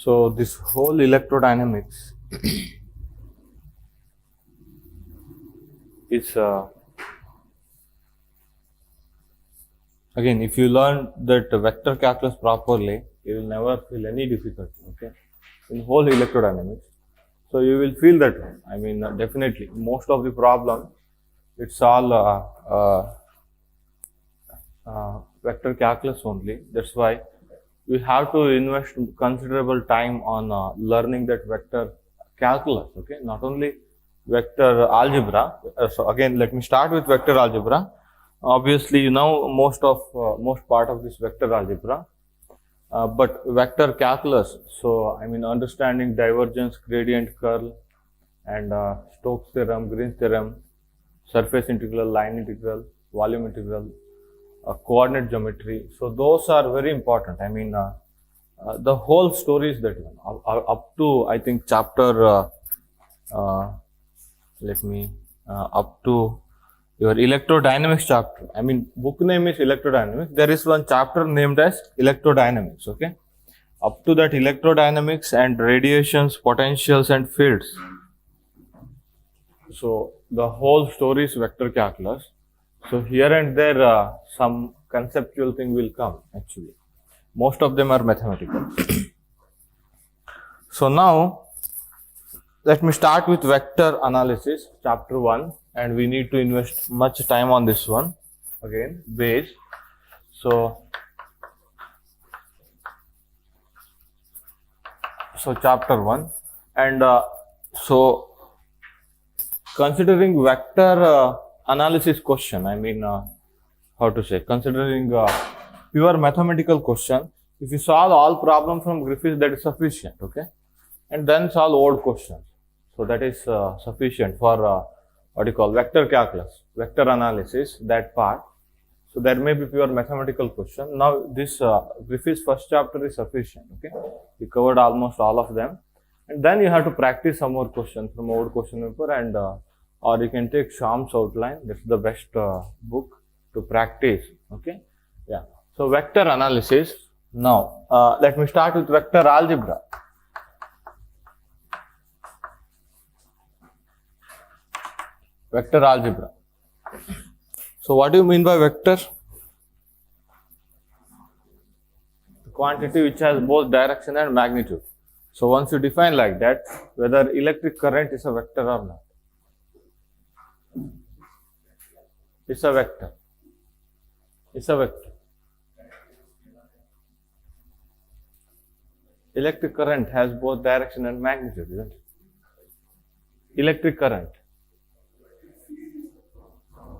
So this whole electrodynamics is again, if you learn that vector calculus properly, you will never feel any difficulty. Okay, in whole electrodynamics, so you will feel that one. I mean, definitely most of the problem, it's all vector calculus only. That's why we have to invest considerable time on learning that vector calculus. Okay, not only vector algebra. So again, let me start with vector algebra. Obviously, you know most part of this vector algebra, but vector calculus. So I mean, understanding divergence, gradient, curl, and Stokes theorem, Green's theorem, surface integral, line integral, volume integral, coordinate geometry. So those are very important. I mean, the whole story is that one up to I think chapter. Let me up to your electrodynamics chapter. I mean, book name is electrodynamics. There is one chapter named as electrodynamics. Okay, up to that electrodynamics and radiations, potentials, and fields. So the whole story is vector calculus. So here and there, some conceptual thing will come actually. Most of them are mathematical. So now, let me start with vector analysis, chapter 1, and we need to invest much time on this one. Again, base. So chapter 1, and so considering vector analysis question, I mean, how to say, considering pure mathematical question, if you solve all problems from Griffiths, that is sufficient, okay? And then solve odd questions. So that is sufficient for what you call vector calculus, vector analysis, that part. So there may be pure mathematical question. Now this Griffiths first chapter is sufficient, okay? We covered almost all of them. And then you have to practice some more questions from old question paper, and or you can take Sham's outline. That's the best book to practice. Okay, yeah. So vector analysis. Now let me start with vector algebra. Vector algebra. So what do you mean by vector? The quantity which has both direction and magnitude. So once you define like that, whether electric current is a vector or not. It's a vector. It's a vector. Electric current has both direction and magnitude, isn't it? Electric current.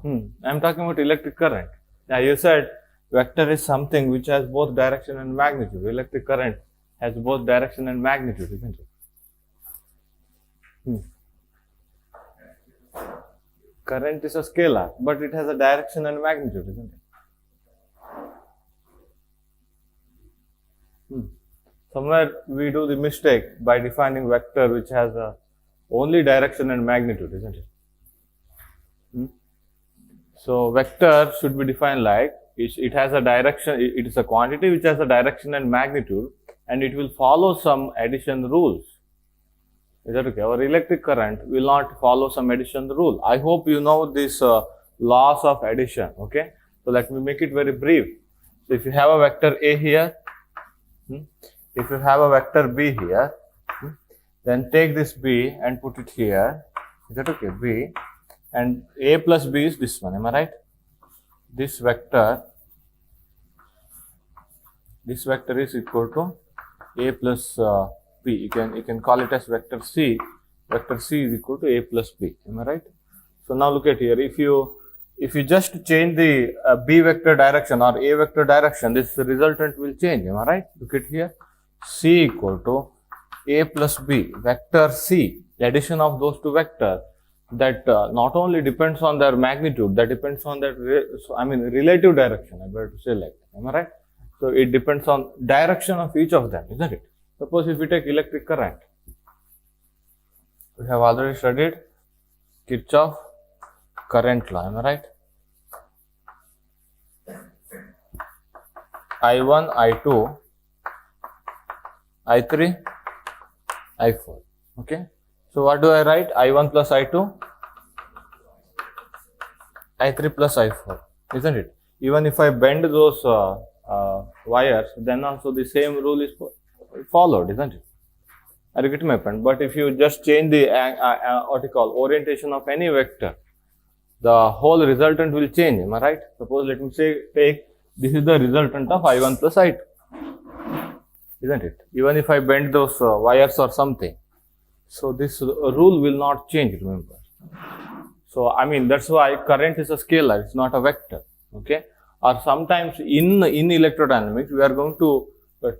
I'm talking about electric current. Now you said vector is something which has both direction and magnitude. Electric current has both direction and magnitude, isn't it? Current is a scalar, but it has a direction and magnitude, isn't it? Somewhere we do the mistake by defining vector which has only direction and magnitude, isn't it? So vector should be defined like it has a direction, it is a quantity which has a direction and magnitude, and it will follow some addition rules. Is that okay? Our electric current will not follow some addition rule. I hope you know this laws of addition. Okay, so let me make it very brief. So if you have a vector A here, if you have a vector B here, then take this B and put it here. Is that okay? B, and A plus B is this one. Am I right? This vector is equal to A plus B. You can call it as vector C. Vector C is equal to A plus B. Am I right? So now look at here. If you just change the B vector direction or A vector direction, this resultant will change. Am I right? Look at here. C equal to A plus B. Vector C, the addition of those two vectors, that not only depends on their magnitude, that depends on that, relative direction, I better to say like that. Am I right? So it depends on direction of each of them, isn't it? Suppose if we take electric current, we have already studied Kirchhoff current law, am I right? I1, I2 I3, I4. Okay. So what do I write? I1 plus I2, I3 plus I4, isn't it? Even if I bend those wires, then also the same rule is followed, isn't it? Are you getting my point? But if you just change the what you call orientation of any vector, the whole resultant will change. Am I right? Suppose let me say take this is the resultant of I1 plus I2, isn't it? Even if I bend those wires or something, so this rule will not change. Remember. So I mean that's why current is a scalar. It's not a vector. Okay. Or sometimes in electrodynamics we are going to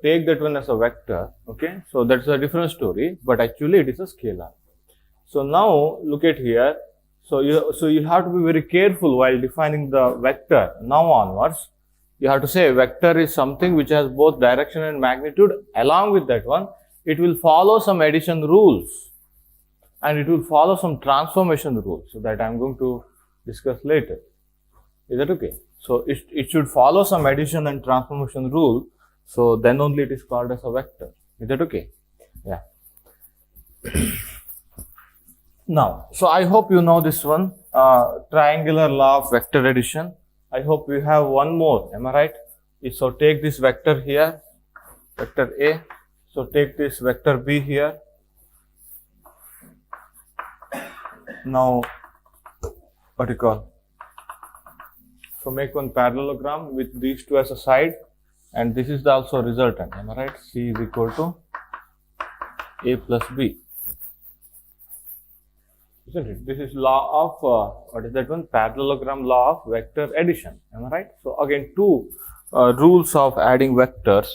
take that one as a vector. Okay. So that's a different story. But actually it is a scalar. So now look at here. So you have to be very careful while defining the vector. Now onwards, you have to say vector is something which has both direction and magnitude. Along with that one, it will follow some addition rules and it will follow some transformation rules. So that I am going to discuss later. Is that okay? So it should follow some addition and transformation rule. So then only it is called as a vector. Is that okay? Yeah. Now, so I hope you know this one, triangular law of vector addition. I hope we have one more, am I right? So take this vector here, vector A. So take this vector B here. Now, what do you call? So make one parallelogram with these two as a side, and this is the also resultant, am I right? C is equal to A plus B. Isn't it? This is law of, what is that one? Parallelogram law of vector addition. Am I right? So again, two rules of adding vectors.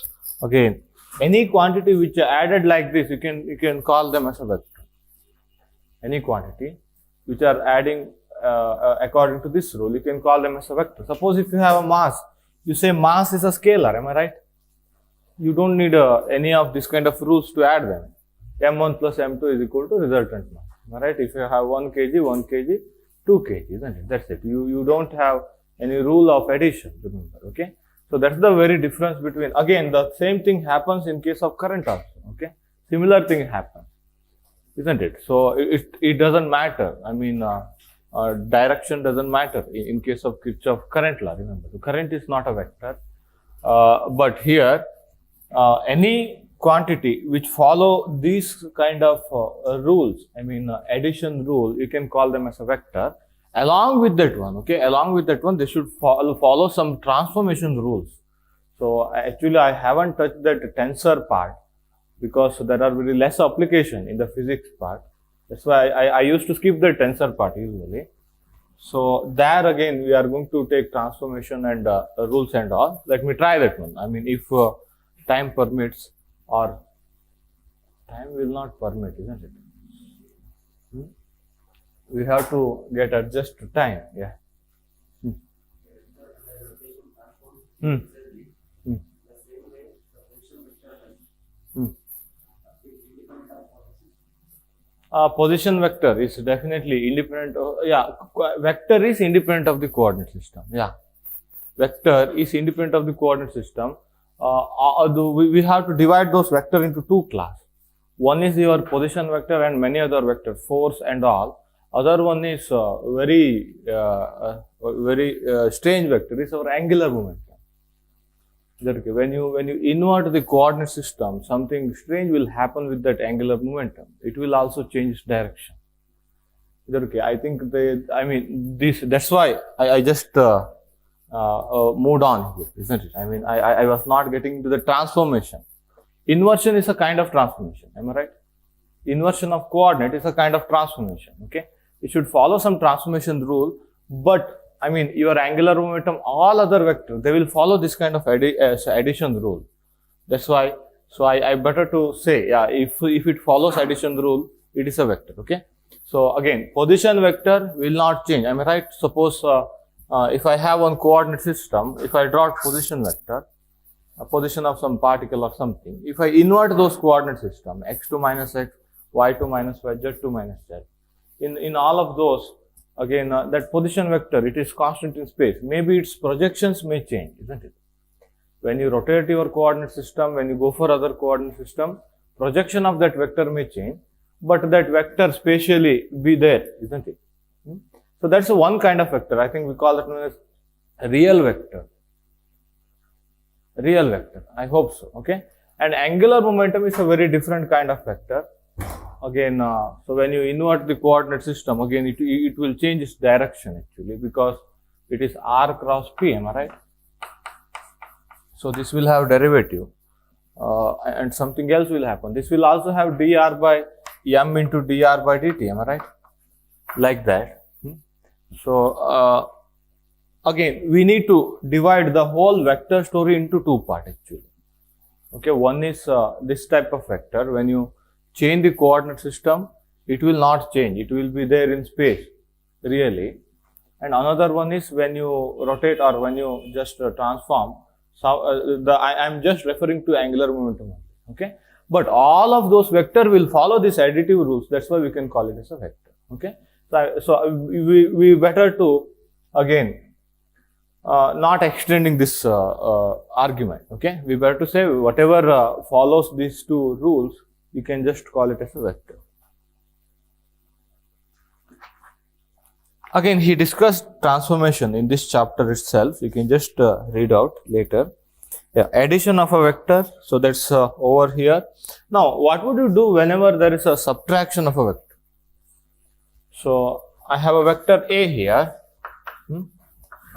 Again, any quantity which are added like this, you can call them as a vector. Any quantity which are adding according to this rule, you can call them as a vector. Suppose if you have a mass, you say mass is a scalar. Am I right? You don't need any of this kind of rules to add them. M1 plus M2 is equal to resultant mass. Right? If you have 1 kg, 1 kg, 2 kg, isn't it? That's it. You don't have any rule of addition, remember, okay? So that's the very difference between, again, the same thing happens in case of current also, okay? Similar thing happens, isn't it? So it doesn't matter. I mean, direction doesn't matter in case of Kirchhoff current law, remember. The current is not a vector, but here, any quantity which follow these kind of rules, I mean addition rule, you can call them as a vector. Along with that one, okay, along with that one, they should follow some transformation rules. So actually I haven't touched that tensor part because there are very less application in the physics part. That's why I used to skip the tensor part usually. So there again we are going to take transformation and rules and all. Let me try that one. I mean if time permits, or time will not permit, isn't it? We have to get adjust to time, yeah. Position vector is definitely independent of, vector is independent of the coordinate system, vector is independent of the coordinate system. We have to divide those vectors into two classes. One is your position vector and many other vectors, force and all. Other one is very strange vector, is our angular momentum. Okay, when you invert the coordinate system, something strange will happen with that angular momentum. It will also change direction. Okay, I think that's why I just moved on here, isn't it? I mean, I was not getting to the transformation. Inversion is a kind of transformation, am I right? Inversion of coordinate is a kind of transformation, okay? It should follow some transformation rule, but I mean, your angular momentum, all other vectors, they will follow this kind of addition rule. That's why, so I better to say, if it follows addition rule, it is a vector, okay? So again, position vector will not change, am I right? Suppose, if I have one coordinate system, if I draw position vector, a position of some particle or something, if I invert those coordinate system, x2 minus x, y2 minus y, z2 minus z, in all of those, again, that position vector, it is constant in space. Maybe its projections may change, isn't it? when you rotate your coordinate system, when you go for other coordinate system, projection of that vector may change, but that vector spatially be there, isn't it? So that's one kind of vector. I think we call it known as real vector. Real vector. I hope so. Okay. And angular momentum is a very different kind of vector. Again, so when you invert the coordinate system, again it will change its direction actually, because it is r cross p. Am I right? So this will have derivative, and something else will happen. This will also have dr by m into dr by dt. Am I right? Like that. So again, we need to divide the whole vector story into two parts actually. Okay, one is this type of vector. When you change the coordinate system, it will not change. It will be there in space, really. And another one is when you rotate or when you just transform. So I am just referring to angular momentum. Okay, but all of those vector will follow this additive rules. That's why we can call it as a vector. Okay, so we better to again. Not extending this argument. Okay, we better to say whatever follows these two rules, you can just call it as a vector. Again, he discussed transformation in this chapter itself. You can just read out later. Yeah, addition of a vector. So that's over here. Now, what would you do whenever there is a subtraction of a vector? So I have a vector A here.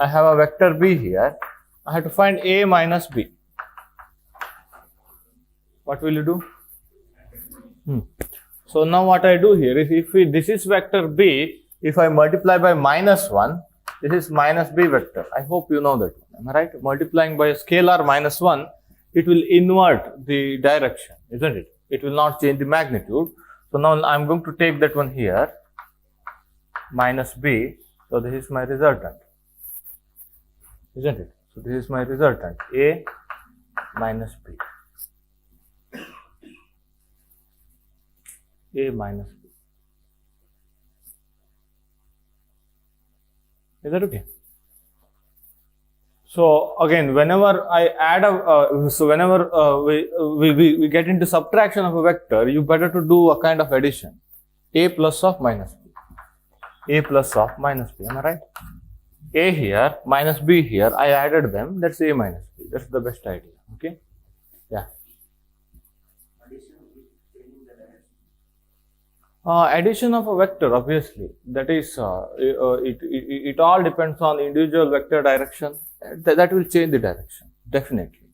I have a vector B here. I have to find A minus B. What will you do? So now what I do here is, if this is vector B, if I multiply by minus 1, this is minus B vector. I hope you know that one. Am I right? Multiplying by a scalar minus 1, it will invert the direction, isn't it? It will not change the magnitude. So now I am going to take that one here, minus B. So this is my resultant. Isn't it? So this is my resultant, A minus B. A minus B. Is that okay? So again, whenever I add whenever we get into subtraction of a vector, you better to do a kind of addition. A plus of minus B. A plus of minus B. Am I right? A here, minus B here, I added them, that's A minus B. That's the best idea. Okay? Yeah. Addition of a vector, obviously, that is, it all depends on individual vector direction. That will change the direction, definitely.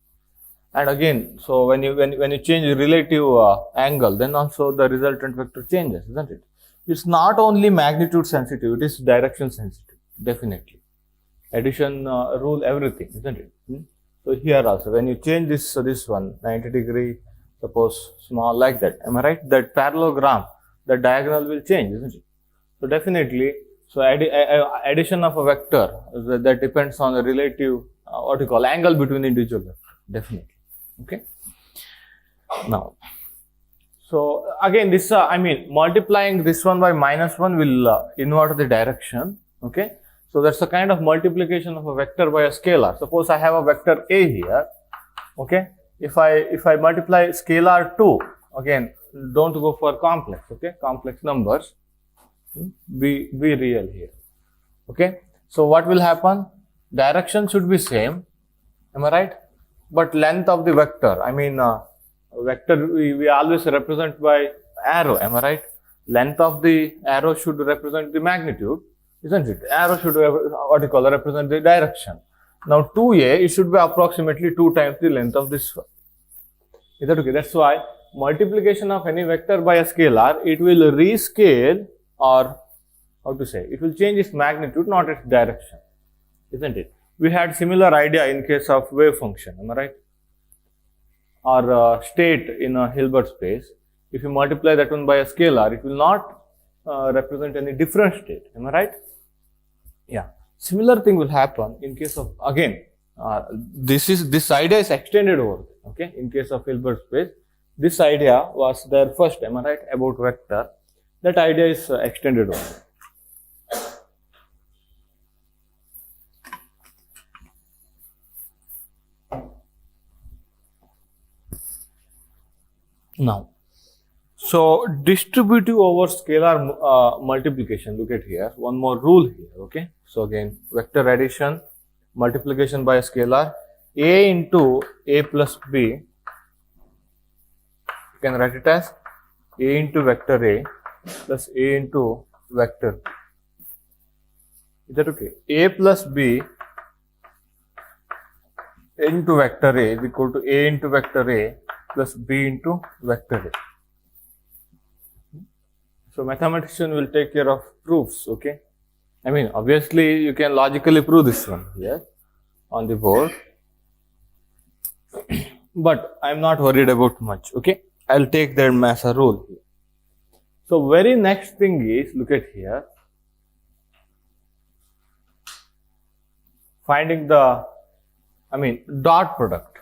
And again, so when you change the relative angle, then also the resultant vector changes, isn't it? It's not only magnitude sensitive, it is direction sensitive, definitely. Addition rule everything, isn't it? So here also, when you change this one 90 degree, suppose small like that, am I right? That parallelogram, the diagonal will change, isn't it? So definitely, so addition of a vector that depends on the relative what you call angle between individual vectors, definitely. Okay. Now, so again, this I mean multiplying this one by minus 1 will invert the direction. Okay. So that's a kind of multiplication of a vector by a scalar. Suppose I have a vector A here. Okay. If I multiply scalar 2, again, don't go for complex. Okay. Complex numbers. Be real here. Okay. So what will happen? Direction should be same. Am I right? But length of the vector, I mean vector we always represent by arrow. Am I right? Length of the arrow should represent the magnitude. Isn't it? Arrow should represent the direction. Now 2a, it should be approximately 2 times the length of this one. Is that okay? That's why multiplication of any vector by a scalar, it will rescale, or how to say, it will change its magnitude, not its direction. Isn't it? We had similar idea in case of wave function. Am I right? Or state in a Hilbert space. If you multiply that one by a scalar, it will not represent any different state. Am I right? Yeah. Similar thing will happen in case of, again, this idea is extended over. Okay. In case of Hilbert space, this idea was there first. Am I right? About vector. That idea is extended over. Now, so distributive over scalar multiplication, look at here, one more rule here, okay. So again, vector addition, multiplication by a scalar, a into a plus b, you can write it as a into vector a plus a into vector b. Is that okay? A plus b into vector a is equal to a into vector a plus b into vector a. So mathematician will take care of proofs, okay. I mean, obviously you can logically prove this one here on the board, but I'm not worried about much, okay. I'll take that as a rule here. So very next thing is, look at here, finding the, dot product.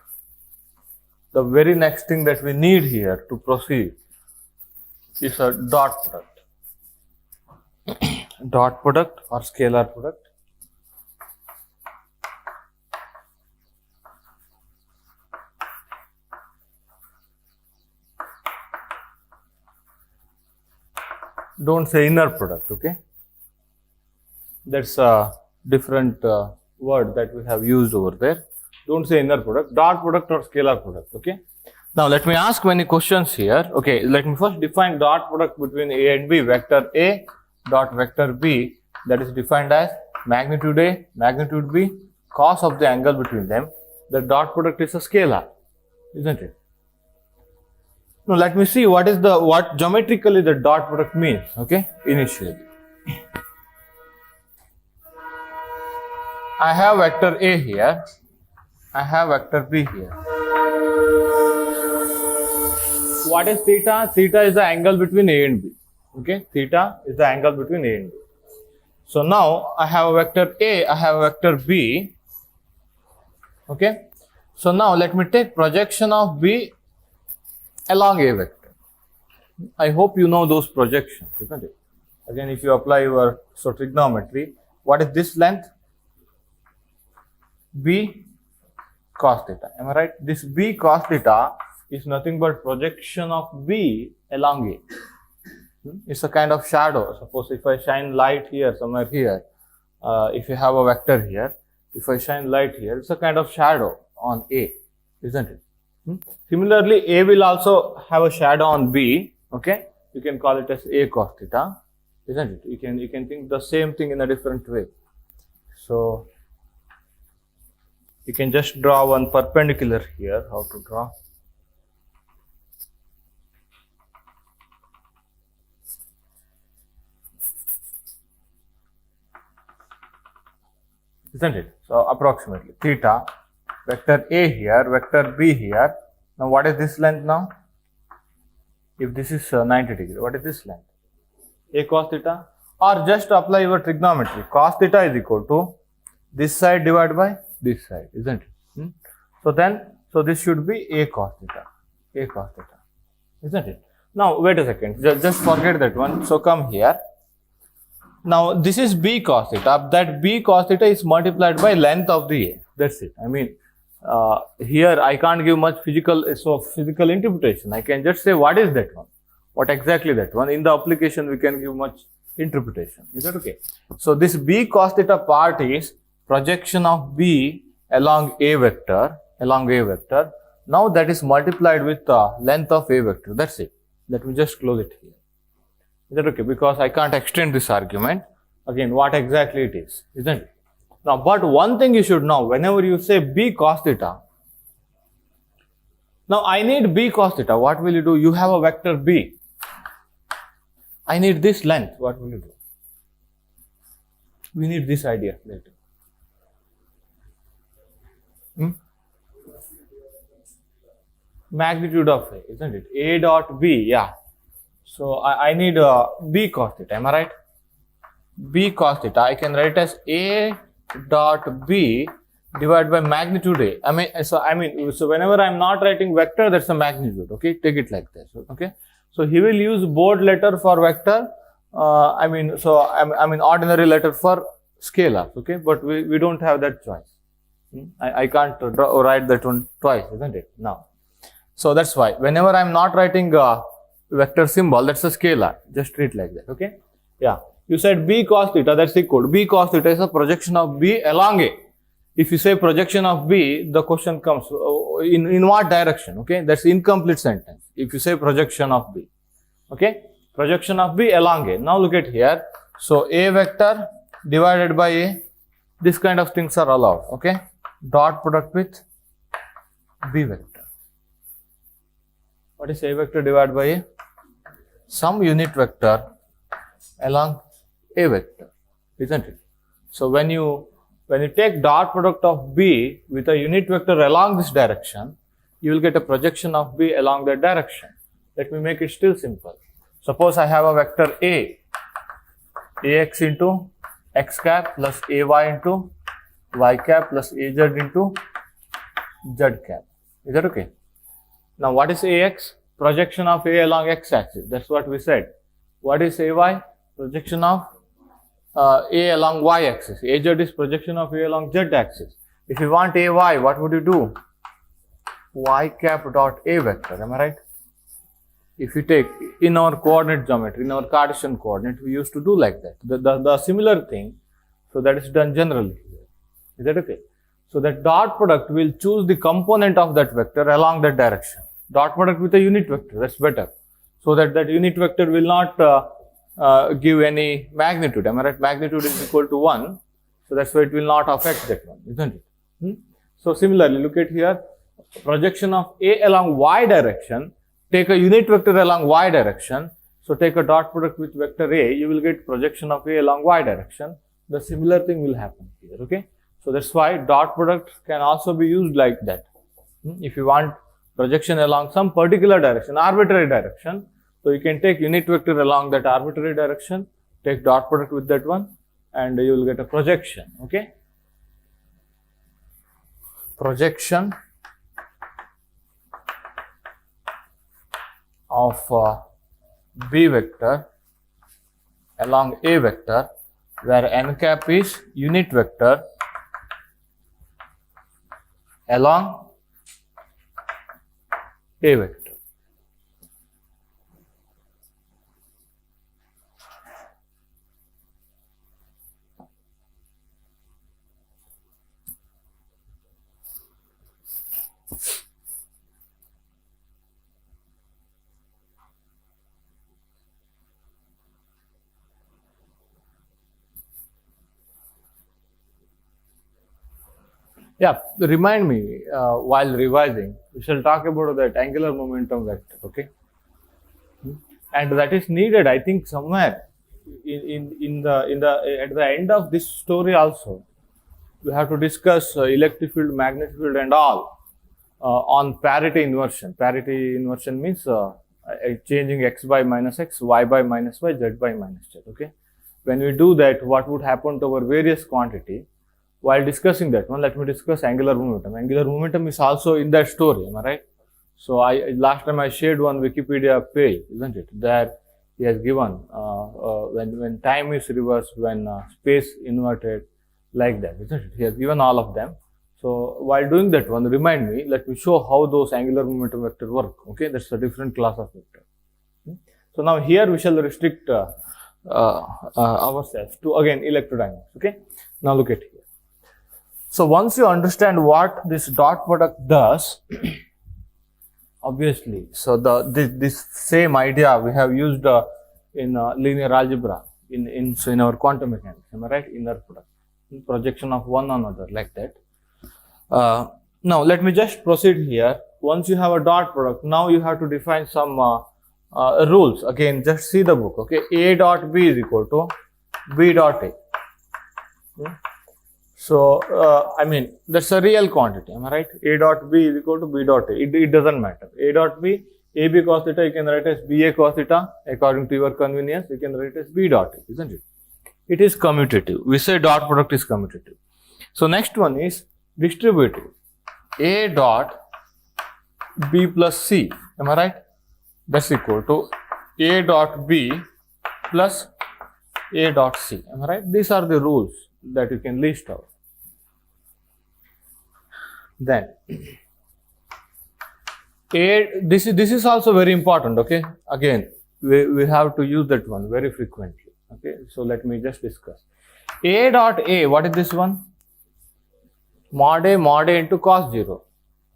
The very next thing that we need here to proceed is a dot product. Dot product or scalar product. Don't say inner product, okay. That's a different word that we have used over there. Don't say inner product, dot product or scalar product, okay. Now let me ask many questions here. Okay, let me first define dot product between a and b. Vector a dot vector b, that is defined as magnitude a, magnitude b, cos of the angle between them. The dot product is a scalar, isn't it? Now let me see what geometrically the dot product means, okay, initially. I have vector a here, I have vector b here. What is theta? Theta is the angle between a and b, okay, theta is the angle between a and b. So now I have a vector a, I have a vector b, okay. So now let me take projection of b along a vector. I hope you know those projections, isn't it? Again, if you apply your trigonometry, what is this length? B cos theta. Am I right? This b cos theta is nothing but projection of b along a. It's a kind of shadow. Suppose if I shine light here, somewhere here, if you have a vector here, if I shine light here, it's a kind of shadow on a, isn't it? Similarly, a will also have a shadow on b, okay. You can call it as a cos theta, isn't it? You can think the same thing in a different way. So you can just draw one perpendicular here. How to draw? Isn't it? So approximately theta, vector a here, vector b here. Now what is this length now? If this is 90 degree, what is this length? A cos theta, or just apply your trigonometry. Cos theta is equal to this side divided by this side, isn't it? So this should be a cos theta, isn't it? Now wait a second, just forget that one. So come here. Now this is b cos theta. That b cos theta is multiplied by length of the a. That's it. Here I can't give much physical interpretation. I can just say what is that one, what exactly that one. In the application we can give much interpretation. Is that okay? So this b cos theta part is projection of b along a vector, Now that is multiplied with the length of a vector. That's it. Let me just close it here. Is that okay? Because I can't extend this argument. Again, what exactly it is, isn't it? Now, but one thing you should know, whenever you say b cos theta, now I need b cos theta, what will you do? You have a vector b. I need this length, what will you do? We need this idea later. Magnitude of a, isn't it? A dot b, yeah. So I need b cos theta, am I right? B cos theta, I can write as a dot b divided by magnitude a. So whenever I am not writing vector, that's a magnitude, okay? Take it like this, okay? So he will use bold letter for vector, ordinary letter for scalar, okay? But we don't have that choice. I can't write that one twice, isn't it? Now, So that's why whenever I'm not writing a vector symbol, that's a scalar. Just treat like that. Okay. Yeah. You said b cos theta, that's equal. B cos theta is a projection of b along a. If you say projection of b, the question comes in what direction? Okay. That's incomplete sentence. If you say projection of b. Okay. Projection of b along a. Now look at here. So a vector divided by a. This kind of things are allowed. Okay. Dot product with b vector. What is a vector divided by a? Some unit vector along a vector, isn't it? So when you take dot product of b with a unit vector along this direction, you will get a projection of b along that direction. Let me make it still simple. Suppose I have a vector a, ax into x cap plus ay into y cap plus az into z cap. Is that okay? Now what is ax? Projection of a along x axis. That's what we said. What is ay? Projection of a along y axis. Az is projection of a along z axis. If you want ay, what would you do? Y cap dot a vector. Am I right? If you take in our coordinate geometry, in our Cartesian coordinate, we used to do like that. The similar thing. So that is done generally. Is that okay? So that dot product will choose the component of that vector along that direction. Dot product with a unit vector. That's better. So that unit vector will not give any magnitude. Am I right? Magnitude is equal to 1. So that's why it will not affect that one, isn't it? So similarly, look at here. Projection of a along y direction. Take a unit vector along y direction. So take a dot product with vector a. You will get projection of a along y direction. The similar thing will happen here. Okay. So that's why dot product can also be used like that. If you want projection along some particular direction, arbitrary direction, so you can take unit vector along that arbitrary direction, take dot product with that one, and you will get a projection. Okay. Projection of b vector along a vector, where n cap is unit vector along a vector. Yeah, remind me while revising, we shall talk about that angular momentum vector, okay? And that is needed, I think, somewhere at the end of this story also. We have to discuss electric field, magnetic field, and all on parity inversion. Parity inversion means changing x by minus x, y by minus y, z by minus z. Okay. When we do that, what would happen to our various quantity? While discussing that one, let me discuss angular momentum. Angular momentum is also in that story, am I right? So last time I shared one Wikipedia page, isn't it? There he has given when time is reversed, when space inverted, like that, isn't it? He has given all of them. So while doing that one, remind me, let me show how those angular momentum vector work. Okay, that's a different class of vector. So now here we shall restrict ourselves to again electrodynamics. Okay, now look at here. So once you understand what this dot product does, obviously, so this same idea we have used in linear algebra in our quantum mechanics. Am I right? Inner product, projection of one another, like that. Now let me just proceed here. Once you have a dot product, now you have to define some rules. Again, just see the book. Okay, A dot B is equal to B dot A. So I mean, that's a real quantity. Am I right? A dot B is equal to B dot A. It doesn't matter. A dot B, AB cos theta, you can write as BA cos theta. According to your convenience, you can write as B dot A, isn't it? It is commutative. We say dot product is commutative. So next one is distributive. A dot B plus C. Am I right? That's equal to A dot B plus A dot C. Am I right? These are the rules that you can list out. Then This is also very important. Okay, again we have to use that one very frequently. Okay, so let me just discuss. A dot A, what is this one? Mod A into cos 0.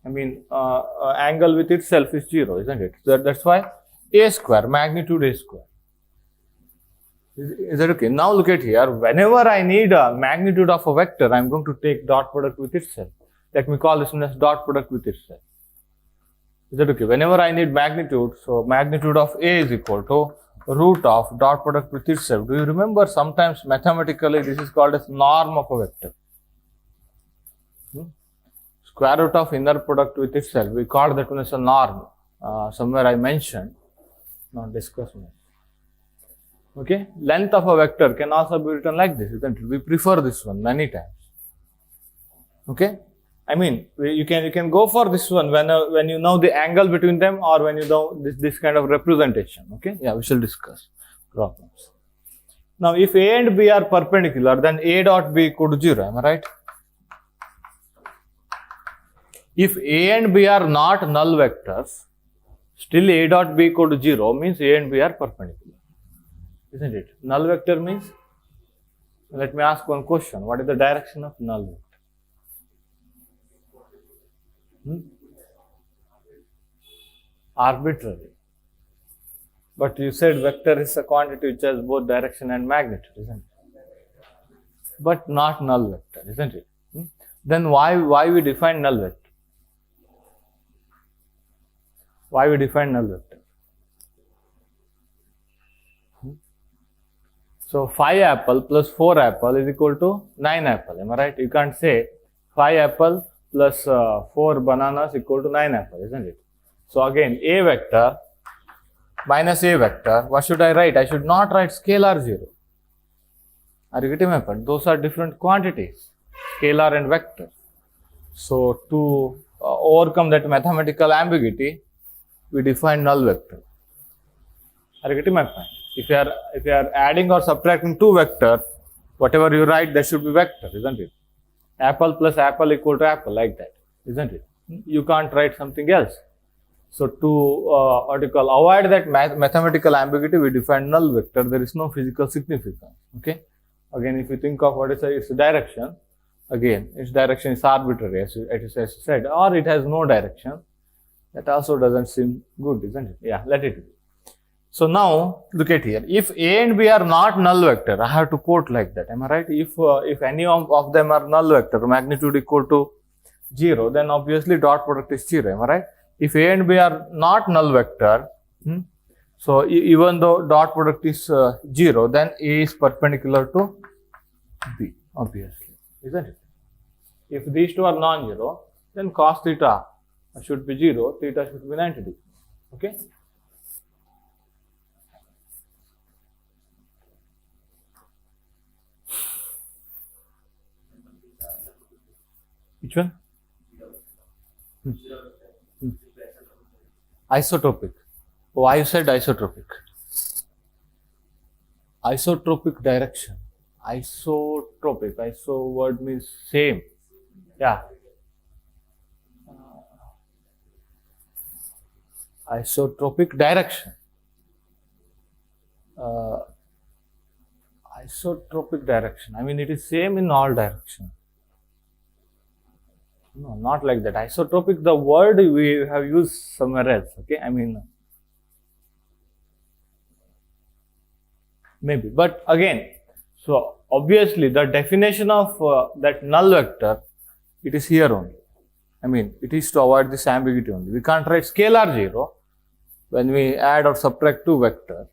I mean, angle with itself is 0, isn't it? So that's why A square, magnitude A square. Is that okay? Now look at here. Whenever I need a magnitude of a vector, I'm going to take dot product with itself. Let me call this one as dot product with itself. Is that okay? Whenever I need magnitude, so magnitude of A is equal to root of dot product with itself. Do you remember sometimes mathematically this is called as norm of a vector? Square root of inner product with itself. We call that one as a norm. Somewhere I mentioned, not discuss much. Okay, length of a vector can also be written like this, isn't it? We prefer this one many times. Okay, I mean you can go for this one when you know the angle between them, or when you know this kind of representation. Okay, yeah, we shall discuss problems. Now, if A and B are perpendicular, then A dot B equal to 0. Am I right? If A and B are not null vectors, still A dot B equal to 0 means A and B are perpendicular. Isn't it? Null vector means, let me ask one question. What is the direction of null vector? Arbitrary. But you said vector is a quantity which has both direction and magnitude, isn't it? But not null vector, isn't it? Then why we define null vector? Why we define null vector? So 5 apple plus 4 apple is equal to 9 apple. Am I right? You can't say 5 apple plus 4 bananas equal to 9 apple, isn't it? So again, A vector minus A vector, what should I write? I should not write scalar 0. Are you getting my point? Those are different quantities, scalar and vector. So to overcome that mathematical ambiguity, we define null vector. Are you getting my point? If you are adding or subtracting two vectors, whatever you write, that should be vector, isn't it? Apple plus apple equal to apple, like that, isn't it? You can't write something else. So to avoid that mathematical ambiguity, we define null vector. There is no physical significance. Okay. Again, if you think of what is its direction, again, its direction is arbitrary, as you said, or it has no direction. That also doesn't seem good, isn't it? Yeah, let it be. So now look at here. If A and B are not null vector, I have to quote like that. Am I right? If any of them are null vector, magnitude equal to 0, then obviously dot product is 0. Am I right? If A and B are not null vector, so even though dot product is 0, then A is perpendicular to B, obviously, isn't it? If these two are non-zero, then cos theta should be 0, theta should be 90 degrees. Okay. Which one? Isotropic. Why you said isotropic? Isotropic direction. Isotropic. Iso word means same. Yeah. Isotropic direction. Isotropic direction. I mean, it is same in all directions. No, not like that. Isotropic, the word we have used somewhere else. Okay, I mean, maybe. But again, so obviously the definition of that null vector, it is here only. I mean, it is to avoid this ambiguity only. We can't write scalar 0 when we add or subtract two vectors.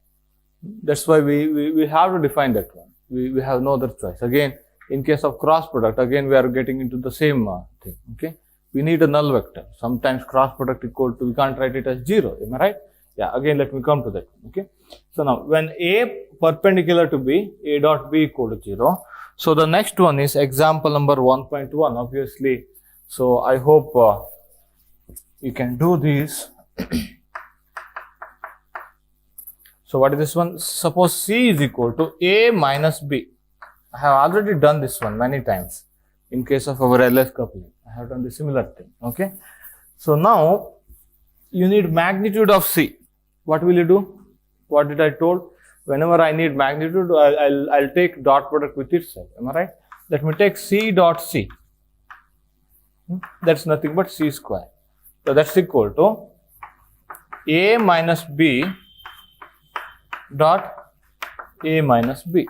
That's why we have to define that one. We have no other choice. Again, in case of cross product, again we are getting into the same thing. Okay, we need a null vector. Sometimes cross product equal to, we can't write it as 0. Am I right? Yeah. Again, let me come to that. Okay. So now, when A perpendicular to B, A dot B equal to 0. So the next one is example number 1.1. Obviously, so I hope you can do this. So what is this one? Suppose C is equal to A minus B. I have already done this one many times in case of our LS coupling. I have done the similar thing. Okay. So now you need magnitude of C. What will you do? What did I told? Whenever I need magnitude, I'll take dot product with itself. Am I right? Let me take C dot C. That's nothing but C square. So that's equal to A minus B dot A minus B.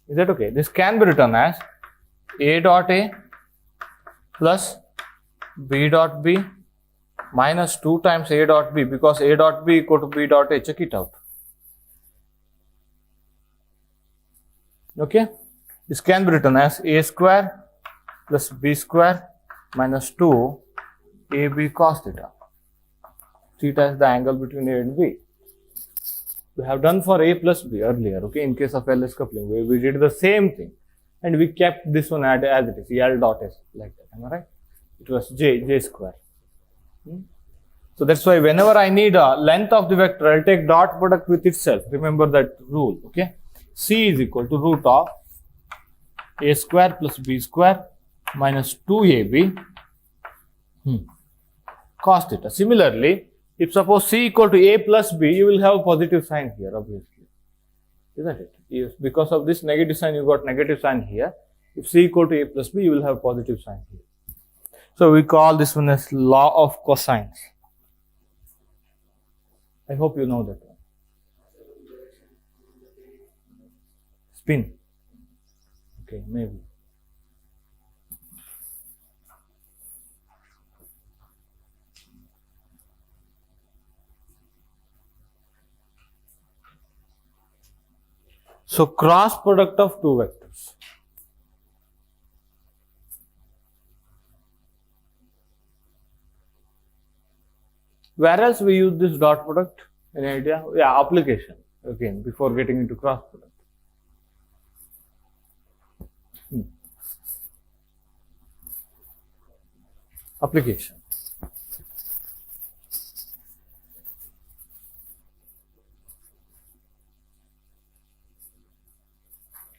Is that okay? This can be written as A dot A plus B dot B minus 2 times A dot B, because A dot B equal to B dot A. Check it out. Okay? This can be written as A square plus B square minus 2 AB cos theta. Theta is the angle between A and B. We have done for A plus B earlier, okay, in case of LS coupling. We did the same thing and we kept this one as it is, L dot S, like that. Am I right? It was J square. So that's why whenever I need a length of the vector, I'll take dot product with itself. Remember that rule, okay? C is equal to root of A square plus B square minus 2AB cos theta. Similarly, if suppose C equal to A plus B, you will have a positive sign here, obviously. Isn't it? If because of this negative sign, you got negative sign here. If C equal to A plus B, you will have positive sign here. So we call this one as law of cosines. I hope you know that one. Spin. Okay, maybe. So cross product of two vectors. Where else we use this dot product? Any idea? Yeah, application. Again, before getting into cross product. Application.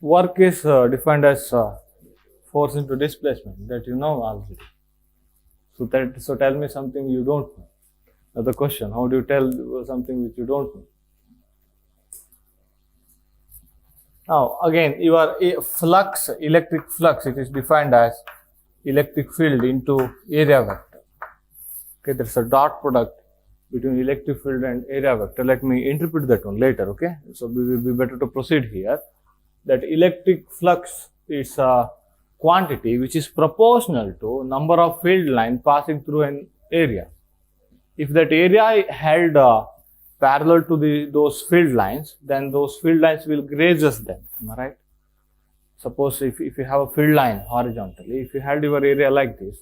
Work is defined as force into displacement, that you know already. So tell me something you don't know. Another question: how do you tell something which you don't know? Now again, your flux, electric flux, it is defined as electric field into area vector. Okay, there's a dot product between electric field and area vector. Let me interpret that one later. Okay, so we will be better to proceed here. That electric flux is a quantity which is proportional to number of field lines passing through an area. If that area held parallel to those field lines, then those field lines will grazes them. Am I right? Suppose if you have a field line horizontally, if you held your area like this,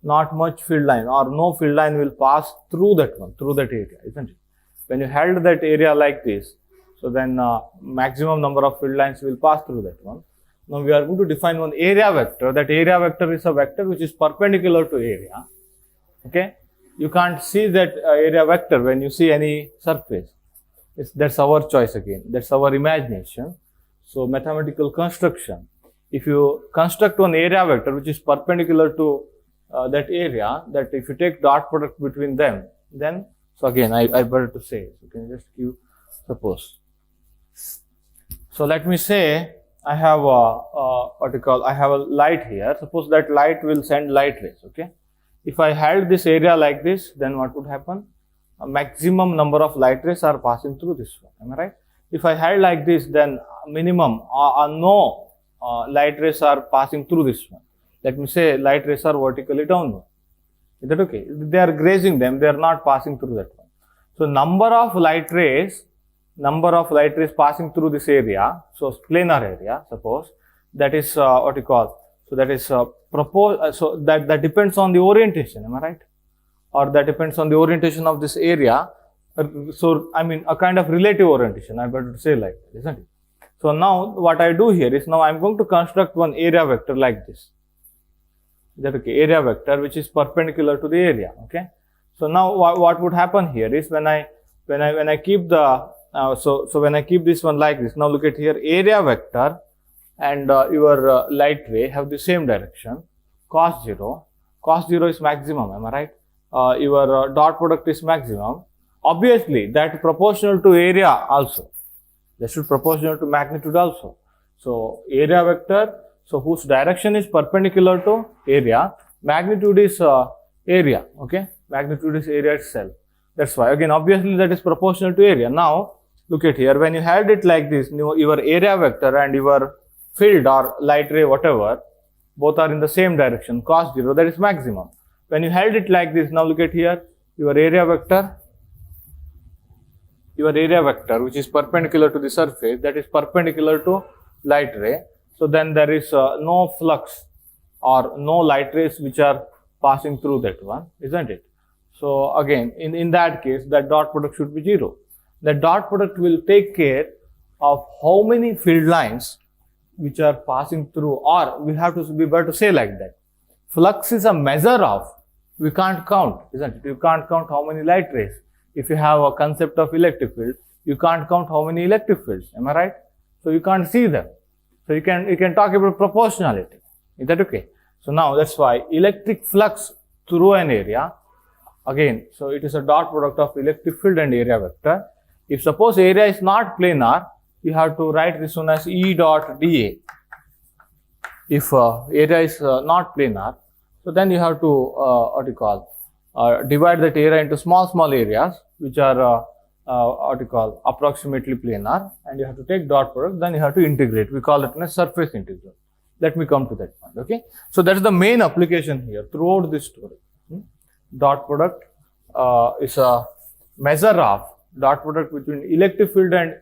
not much field line or no field line will pass through that one, through that area, isn't it? When you held that area like this, so then maximum number of field lines will pass through that one. Now we are going to define one area vector. That area vector is a vector which is perpendicular to area. Okay? You can't see that area vector when you see any surface. That's our choice again. That's our imagination. So mathematical construction. If you construct one area vector which is perpendicular to that area, that if you take dot product between them, then, so again I better to say, you can just give, suppose. So let me say I have I have a light here. Suppose that light will send light rays. Okay. If I held this area like this, then what would happen? A maximum number of light rays are passing through this one. Am I right? If I held like this, then minimum no light rays are passing through this one. Let me say light rays are vertically downward. Is that okay? They are grazing them. They are not passing through that one. So number of light rays passing through this area, so planar area, suppose, that is what you call, so that is so that depends on the orientation, am I right? Or that depends on the orientation of this area. So I mean a kind of relative orientation, I better say like that, isn't it? So now what I do here is, now I am going to construct one area vector like this. Is that okay? Area vector which is perpendicular to the area. Okay. So now what would happen here is, when I keep the so when I keep this one like this, now look at here, area vector and your light ray have the same direction, cos 0 is maximum, am I right? your dot product is maximum, obviously that proportional to area also. That should proportional to magnitude also. So area vector, so whose direction is perpendicular to area, magnitude is area, okay? Magnitude is area itself. That's why, again, obviously that is proportional to area. Now, look at here, when you held it like this, your area vector and your field or light ray, whatever, both are in the same direction, cos 0, that is maximum. When you held it like this, now look at here, your area vector, which is perpendicular to the surface, that is perpendicular to light ray. So then there is no flux or no light rays which are passing through that one, isn't it? So again, in that case, that dot product should be 0. The dot product will take care of how many field lines which are passing through, or we have to be able to say like that. Flux is a measure of, we can't count, isn't it? You can't count how many light rays. If you have a concept of electric field, you can't count how many electric fields, am I right? So you can't see them. So you can talk about proportionality. Is that okay? So now that's why electric flux through an area, again, so it is a dot product of electric field and area vector. If suppose area is not planar, you have to write this one as E dot dA. If area is not planar, so then you have to divide that area into small areas which are approximately planar, and you have to take dot product, then you have to integrate. We call it a surface integral. Let me come to that point, okay? So that is the main application here throughout this story. Dot product is a measure of dot product between electric field and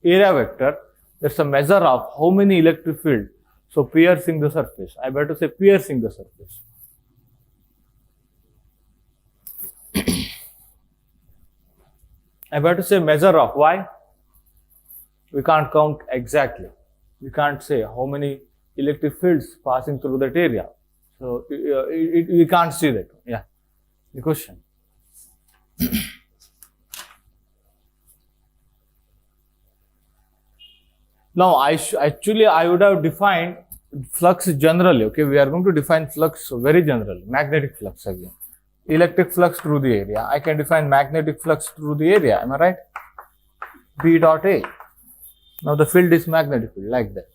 area vector. That's a measure of how many electric field, so piercing the surface. I better say piercing the surface. I better say measure of. Why? We can't count exactly. We can't say how many electric fields passing through that area. So we can't see that. Yeah. The question. Now, actually I would have defined flux generally. Okay, we are going to define flux very generally. Magnetic flux again. Electric flux through the area. I can define magnetic flux through the area. Am I right? B dot A. Now the field is magnetic field like that.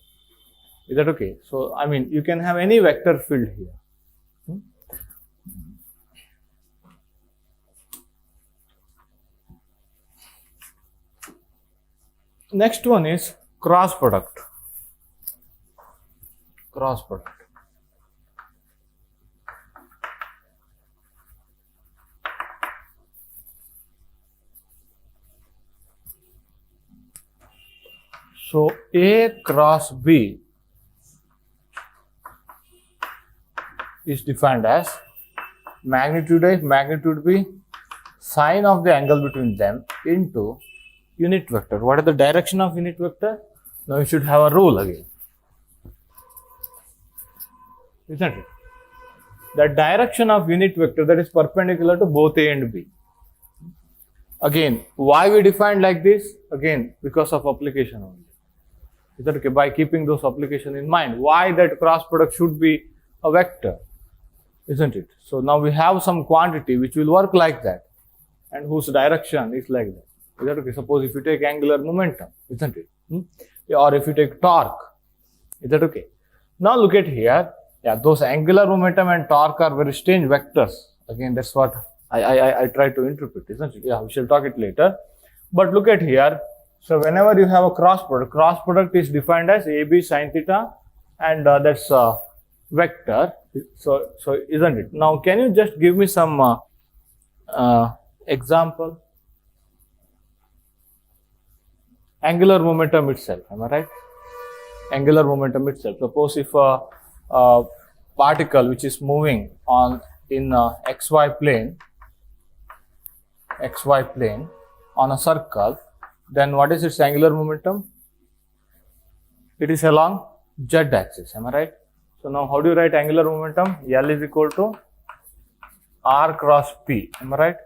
Is that okay? So I mean, you can have any vector field here. Next one is cross product. Cross product. So A cross B is defined as magnitude A, magnitude B, sine of the angle between them into unit vector. What is the direction of unit vector? Now you should have a rule again. Isn't it? The direction of unit vector that is perpendicular to both A and B. Again, why we defined like this? Again, because of application only. Is that okay? By keeping those applications in mind, why that cross product should be a vector, isn't it? So now we have some quantity which will work like that and whose direction is like that. Is that okay? Suppose if you take angular momentum, isn't it? Or if you take torque, is that okay? Now look at here. Yeah, those angular momentum and torque are very strange vectors. Again, that's what I try to interpret, isn't it? Yeah, we shall talk it later. But look at here. So whenever you have a cross product is defined as AB sin theta, and that's vector. So isn't it? Now can you just give me some example? Angular momentum itself, am I right? Angular momentum itself. Suppose if a particle which is moving in xy plane on a circle, then what is its angular momentum? It is along z axis, am I right? So now how do you write angular momentum? L is equal to r cross p, am I right?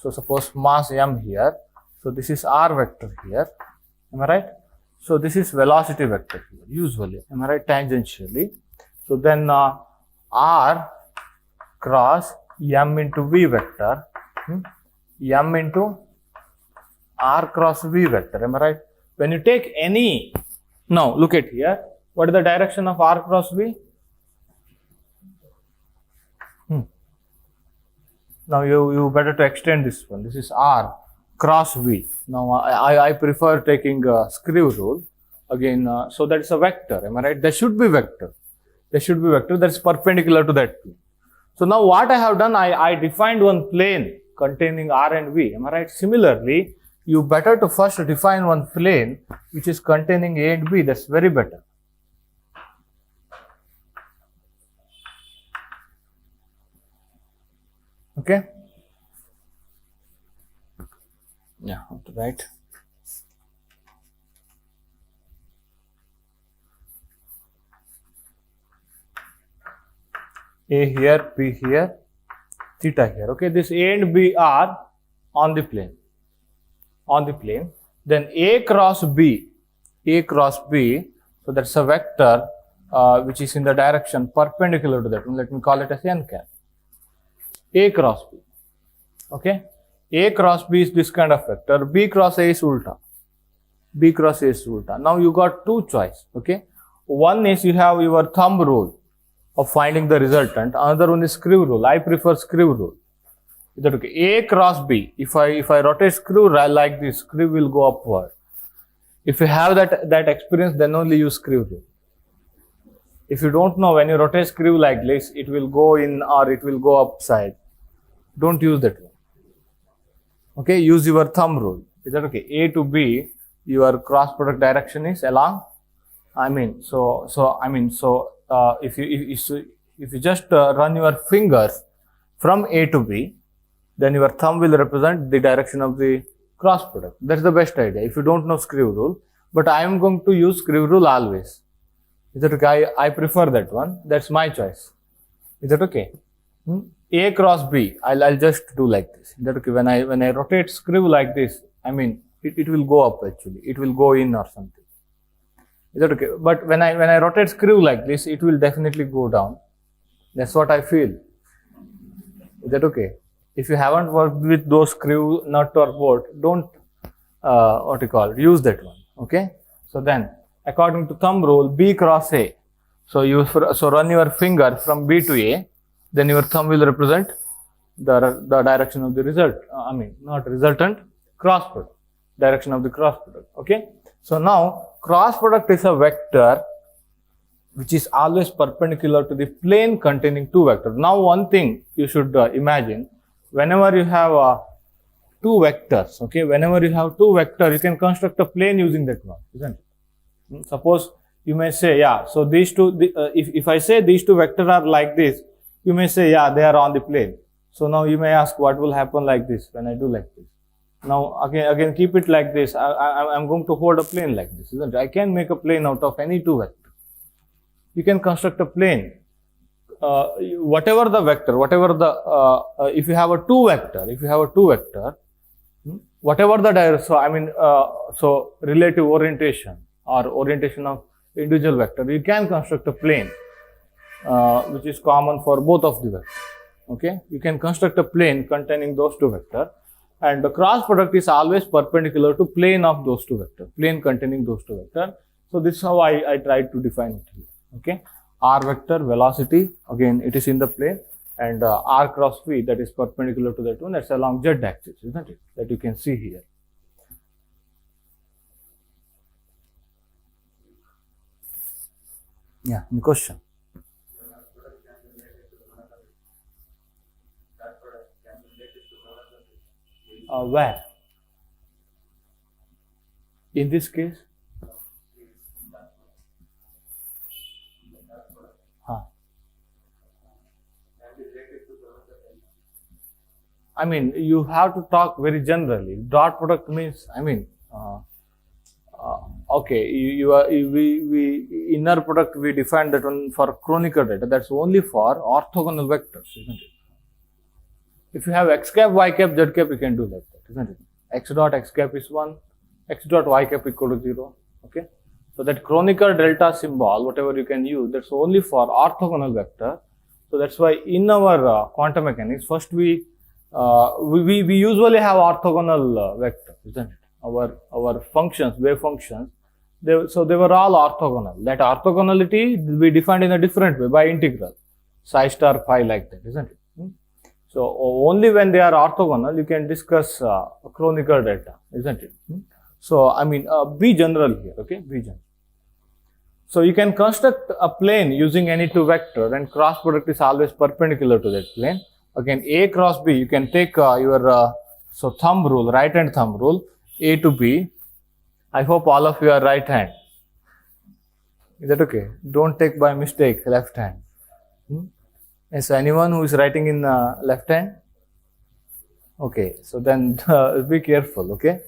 So suppose mass m here, so this is r vector here, am I right? So this is velocity vector here, usually, am I right? Tangentially. So then r cross m into v vector, m into r cross v vector. Am I right? When you take any, now look at here, what is the direction of r cross v? Now you better to extend this one. This is r cross v. Now I prefer taking a screw rule again. So that is a vector. Am I right? There should be vector. There should be vector that is perpendicular to that plane. So now what I have done, I defined one plane containing r and v. Am I right? Similarly, you better to first define one plane which is containing a and b. That's very better. Okay. Yeah, right. A here, B here, theta here. Okay, this A and B are on the plane. On the plane. Then A cross B, so that's a vector which is in the direction perpendicular to that one. Let me call it as n cap. A cross B. Okay. A cross B is this kind of vector. B cross A is ulta. B cross A is ulta. Now you got two choice. Okay. One is you have your thumb rule of finding the resultant. Another one is screw rule. I prefer screw rule. Is that okay? A cross B. If I rotate screw like this, screw will go upward. If you have that experience, then only use screw rule. If you don't know, when you rotate screw like this, it will go in or it will go upside. Don't use that one. Okay, use your thumb rule. Is that okay? A to B, your cross product direction is along. If you just run your fingers from A to B, then your thumb will represent the direction of the cross product. That's the best idea. If you don't know screw rule, but I am going to use screw rule always. Is that okay? I prefer that one. That's my choice. Is that okay? A cross B, I'll just do like this. Is that okay? When I rotate screw like this, it will go up actually. It will go in or something. Is that okay? But when I rotate screw like this, it will definitely go down. That's what I feel. Is that okay? If you haven't worked with those screw, nut or bolt, don't use that one. Okay? So then, according to thumb rule, B cross A. So run your finger from B to A. Then your thumb will represent the direction of the result. Not resultant, cross product. Direction of the cross product. Okay. So now cross product is a vector which is always perpendicular to the plane containing two vectors. Now one thing you should imagine, whenever you have two vectors, okay, whenever you have two vectors, you can construct a plane using that one, isn't it? Suppose you may say, yeah, so these two, if I say these two vectors are like this, you may say, yeah, they are on the plane. So now you may ask, what will happen like this when I do like this? Now again keep it like this. I'm going to hold a plane like this, isn't it? I can make a plane out of any two vectors. You can construct a plane. Whatever the vector, if you have a two vector, whatever the direction, so relative orientation or orientation of individual vector, you can construct a plane which is common for both of the vectors. Okay, you can construct a plane containing those two vectors, and the cross product is always perpendicular to plane of those two vectors, plane containing those two vectors. So this is how I tried to define it here. Okay, r vector velocity, again it is in the plane, and r cross v, that is perpendicular to that one, that's along z axis, isn't it? That you can see here. Yeah, any question? Where? In this case? You have to talk very generally. Dot product means, okay, we inner product, we defined that one for chronicle data. That's only for orthogonal vectors, isn't it? If you have x cap, y cap, z cap, you can do like that, isn't it? X dot x cap is 1, x dot y cap equal to 0. Okay. So that chronicle delta symbol, whatever you can use, that's only for orthogonal vector. So that's why in our quantum mechanics, first we usually have orthogonal vector, isn't it? Our functions, wave functions, so they were all orthogonal. That orthogonality we defined in a different way by integral, psi star phi like that, isn't it? So only when they are orthogonal you can discuss Kronecker delta, isn't it? So I mean be general here, okay? Be general. So you can construct a plane using any two vector, and cross product is always perpendicular to that plane. Again, A cross B, you can take your so thumb rule, right hand thumb rule, A to B. I hope all of you are right hand. Is that okay? Don't take by mistake left hand. And so anyone who is writing in left hand? Okay, so then be careful, okay?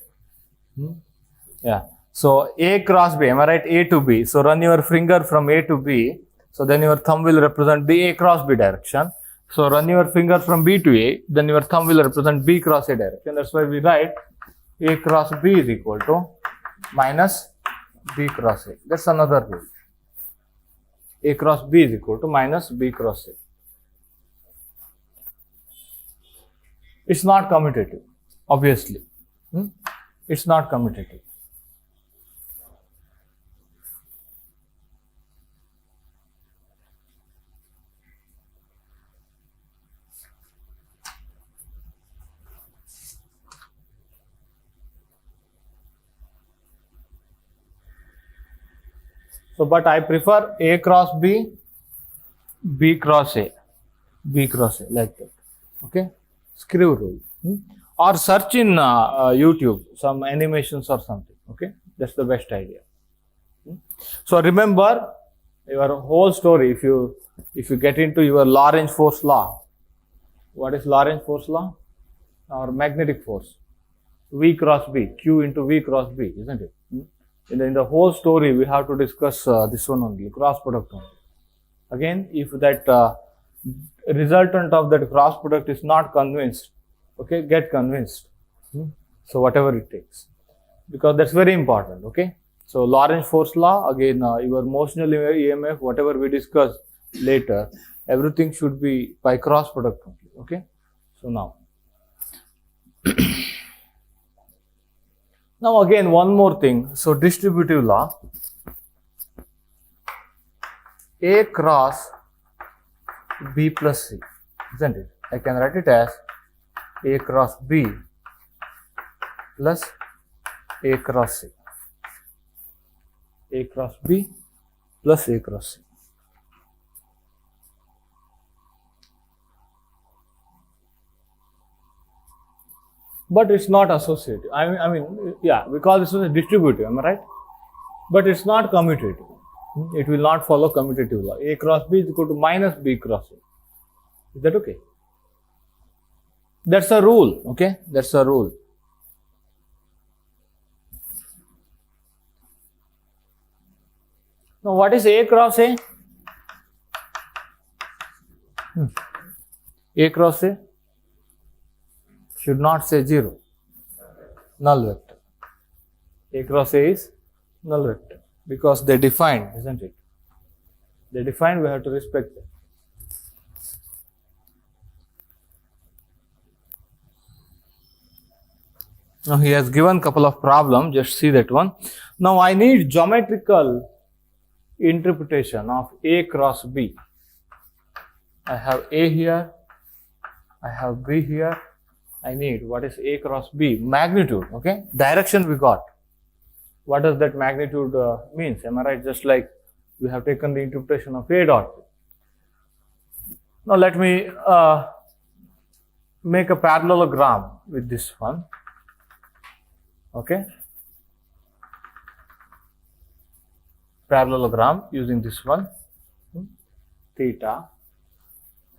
Yeah. So A cross B, am I right? A to B. So run your finger from A to B. So then your thumb will represent the A cross B direction. So run your finger from B to A. Then your thumb will represent B cross A direction. That's why we write A cross B is equal to minus B cross A. That's another rule. A cross B is equal to minus B cross A. It's not commutative, obviously. It's not commutative. So, but I prefer A cross B, B cross A, B cross A like that. Okay, screw rule. Or search in YouTube some animations or something. Okay, that's the best idea. So remember your whole story. If you get into your Lorentz force law, what is Lorentz force law? Or magnetic force, V cross B, Q into V cross B, isn't it? In the whole story, we have to discuss this one only, cross product only. Again, if that resultant of that cross product is not convinced, okay, get convinced. So whatever it takes, because that's very important. Okay. So Lorentz force law, again, your motional EMF, whatever we discuss later, everything should be by cross product only. Okay. So now. Now again, one more thing. So distributive law, A cross B plus C, isn't it? I can write it as A cross B plus A cross C. A cross B plus A cross C. But it's not associative. I mean, yeah, because this is a distributive, am I right? But it's not commutative. It will not follow commutative law. A cross B is equal to minus B cross A. Is that okay? That's a rule, okay? That's a rule. Now, what is A cross A? A cross A should not say 0. Null vector. A cross A is null vector because they defined, isn't it? They defined, we have to respect them. Now he has given a couple of problems, just see that one. Now I need geometrical interpretation of A cross B. I have A here, I have B here. I need what is A cross B? Magnitude, okay? Direction we got. What does that magnitude means? Am I right? Just like we have taken the interpretation of A dot. Now let me make a parallelogram with this one. Okay? Parallelogram using this one, theta.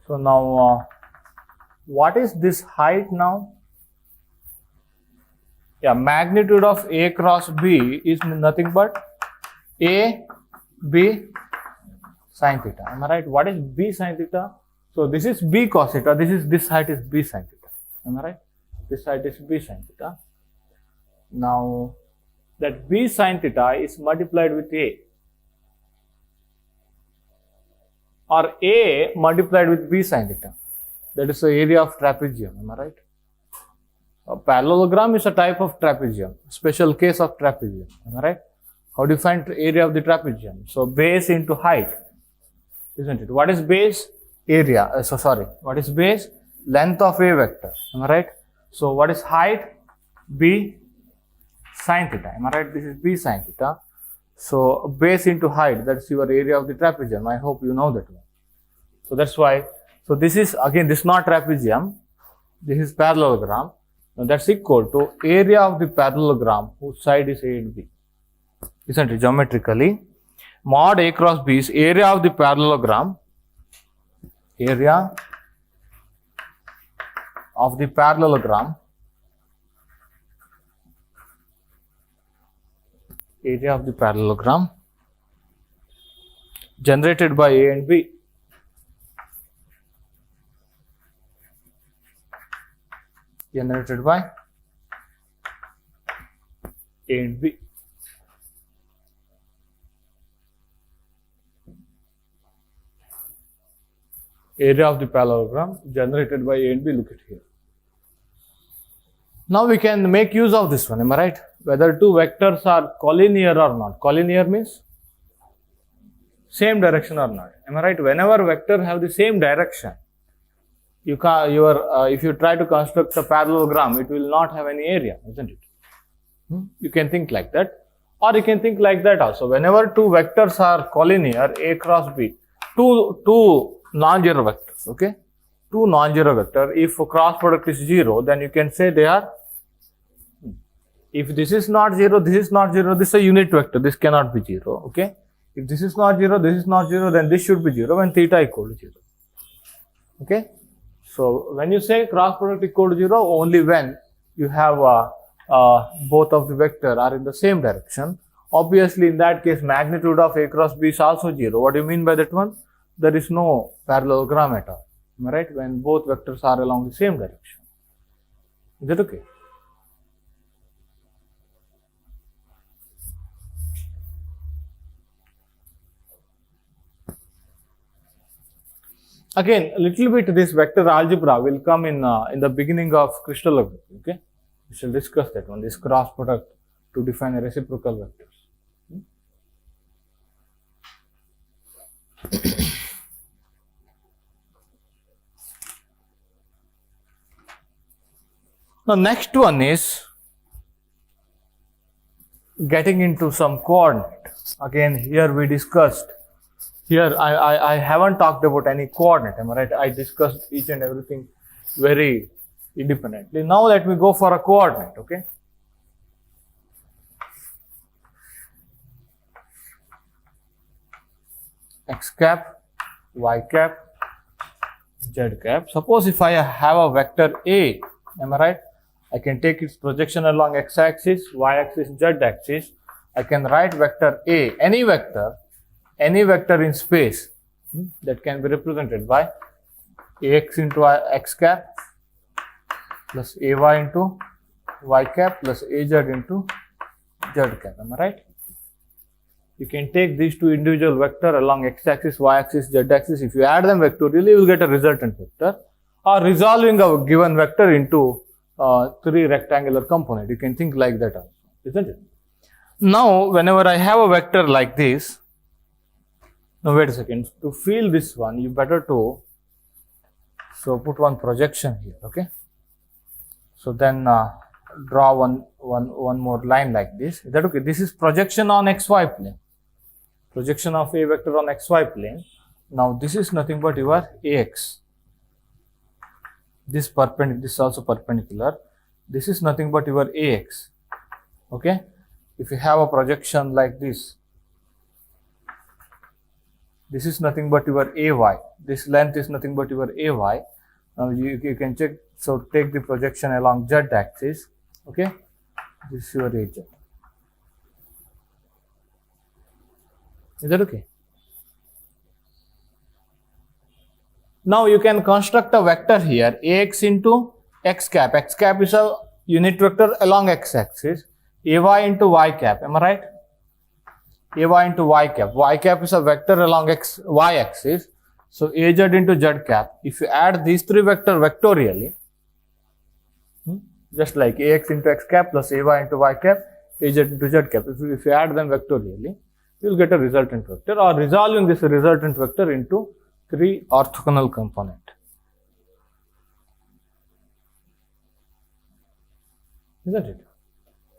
So now what is this height now? Yeah, magnitude of A cross B is nothing but A, B sin theta. Am I right? What is B sin theta? So this is B cos theta. This height is B sin theta. Am I right? This height is B sin theta. Now that B sin theta is multiplied with A. or A multiplied with B sin theta. That is the area of trapezium, am I right? A parallelogram is a type of trapezium, special case of trapezium, am I right? How do you find area of the trapezium? So base into height, isn't it? What is base? Area. What is base? Length of A vector, am I right? So what is height? B sin theta, am I right? This is B sin theta. So base into height, that's your area of the trapezium. I hope you know that one. So that's why. So this is again, this is not trapezium. This is parallelogram. Now that's equal to area of the parallelogram whose side is A and B. Isn't it? Geometrically, mod A cross B is area of the parallelogram. Area of the parallelogram. Area of the parallelogram generated by A and B. Generated by A and B. Area of the parallelogram generated by A and B, look at here. Now we can make use of this one, am I right? Whether two vectors are collinear or not. Collinear means same direction or not, am I right? Whenever vectors have the same direction, you can if you try to construct a parallelogram, it will not have any area, isn't it? You can think like that, or you can think like that also. Whenever two vectors are collinear, A cross B, two non-zero vectors, okay? Two non-zero vectors. If cross product is 0, then you can say they are. If this is not 0, this is not 0, this is a unit vector, this cannot be 0, okay? If this is not 0, this is not 0, then this should be 0 when theta equal to 0, okay? So when you say cross product equal to 0, only when you have both of the vector are in the same direction. Obviously, in that case, magnitude of A cross B is also 0. What do you mean by that one? There is no parallelogram at all, am I right? When both vectors are along the same direction. Is that okay? Again, a little bit this vector algebra will come in the beginning of crystallography, okay? We shall discuss that one, this cross product to define a reciprocal vectors. Now, next one is getting into some coordinate. Again, here we discussed. Here, I haven't talked about any coordinate, am I right? I discussed each and everything very independently. Now, let me go for a coordinate, okay? X cap, y cap, z cap. Suppose if I have a vector A, am I right? I can take its projection along x-axis, y-axis, z-axis. I can write vector A, any vector in space that can be represented by Ax into x cap plus Ay into y cap plus Az into z cap, am I right? You can take these two individual vector along x-axis, y-axis, z-axis. If you add them vectorially, you will get a resultant vector, or resolving a given vector into three rectangular components. You can think like that also, isn't it? Now, whenever I have a vector like this, now wait a second, to feel this one, you better to, so put one projection here, okay? So then draw one more line like this. Is that okay? This is projection on xy plane. Projection of a vector on xy plane. Now this is nothing but your ax. This is also perpendicular. This is nothing but your ax. Okay? If you have a projection like this, this is nothing but your ay. This length is nothing but your ay. Now you can check. So take the projection along z axis. Okay? This is your az. Is that okay? Now you can construct a vector here, ax into x cap. X cap is a unit vector along x axis. Ay into y cap. Am I right? Ay into y cap. Y cap is a vector along y axis. So Az into z cap, if you add these three vector vectorially, just like Ax into x cap plus Ay into y cap, Az into z cap, if you add them vectorially, you will get a resultant vector, or resolving this resultant vector into three orthogonal component. Isn't it?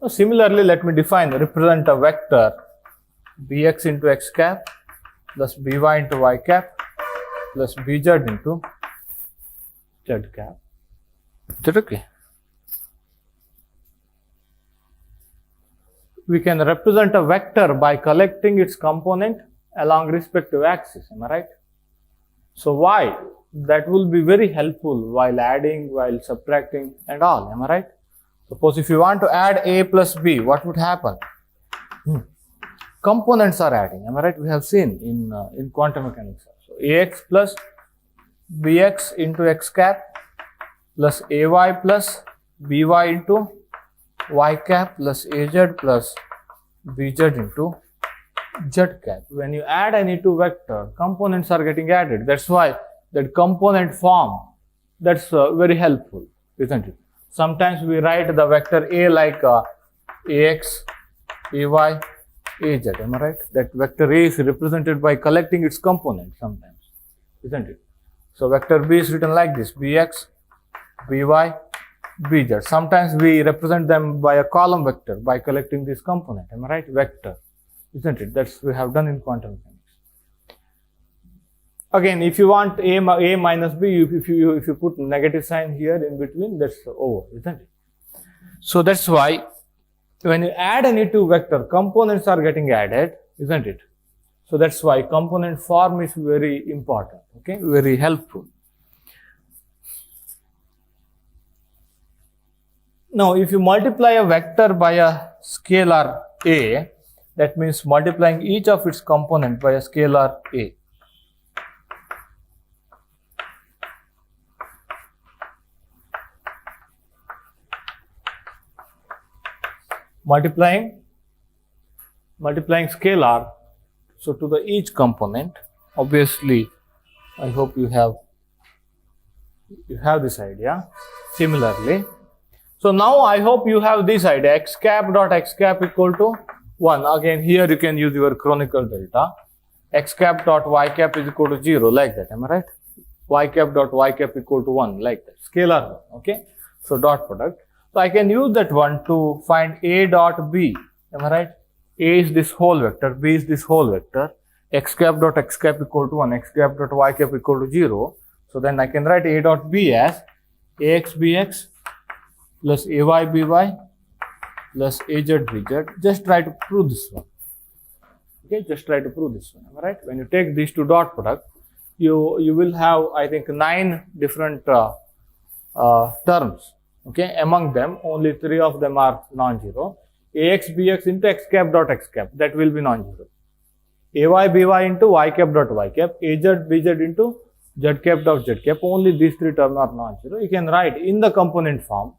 So similarly, let me represent a vector bx into x cap plus by into y cap plus bz into z cap. Is that okay? We can represent a vector by collecting its component along respective axis. Am I right? So why? That will be very helpful while adding, while subtracting and all. Am I right? Suppose if you want to add a plus b, what would happen? Components are adding. Am I right? We have seen in quantum mechanics. So ax plus bx into x cap plus ay plus by into y cap plus az plus bz into z cap. When you add any two vector, components are getting added. That's why that component form, that's very helpful, isn't it? Sometimes we write the vector a like ax, ay, az. Am I right? That vector a is represented by collecting its component sometimes, isn't it? So vector b is written like this: bx, by, bz. Sometimes we represent them by a column vector by collecting this component. Am I right? Vector, isn't it? That's we have done in quantum mechanics. Again, if you want a minus b, if you put negative sign here in between, that's over, isn't it? So that's why when you add any two vector, components are getting added, isn't it? So that's why component form is very important. Okay, very helpful. Now, if you multiply a vector by a scalar a, that means multiplying each of its component by a scalar a. Multiplying scalar, so to the each component, obviously, I hope you have this idea. Similarly, so now I hope you have this idea: x cap dot x cap equal to 1. Again, here you can use your chronicle delta. X cap dot y cap is equal to 0, like that. Am I right? Y cap dot y cap equal to 1, like that. Scalar 1. Okay. So dot product. So I can use that one to find a dot b. Am I right? A is this whole vector, b is this whole vector. X cap dot x cap equal to 1, x cap dot y cap equal to 0. So then I can write a dot b as ax bx plus ay by plus az bz. Just try to prove this one. Okay, just try to prove this one. Am I right? When you take these two dot product, you will have, I think, 9 different terms. Okay, among them, only 3 of them are non-zero. Ax bx into x cap dot x cap, that will be non-zero. Ay by into y cap dot y cap, az bz into z cap dot z cap, only these 3 terms are non-zero. You can write in the component form,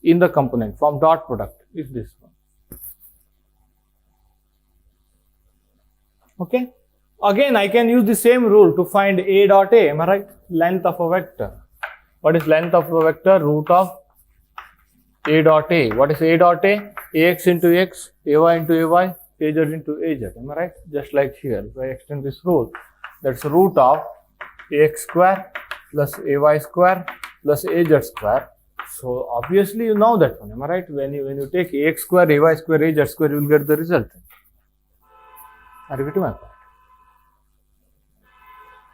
dot product is this one. Okay. Again, I can use the same rule to find a dot a. Am I right? Length of a vector. What is length of a vector? Root of a dot a. What is a dot a? Ax into x, ay into ay, az into az. Am I right? Just like here, if I extend this rule, that's root of ax square plus ay square plus az square. So obviously you know that one. Am I right? When you take ax square, ay square, az square, you will get the result. Are you getting my point?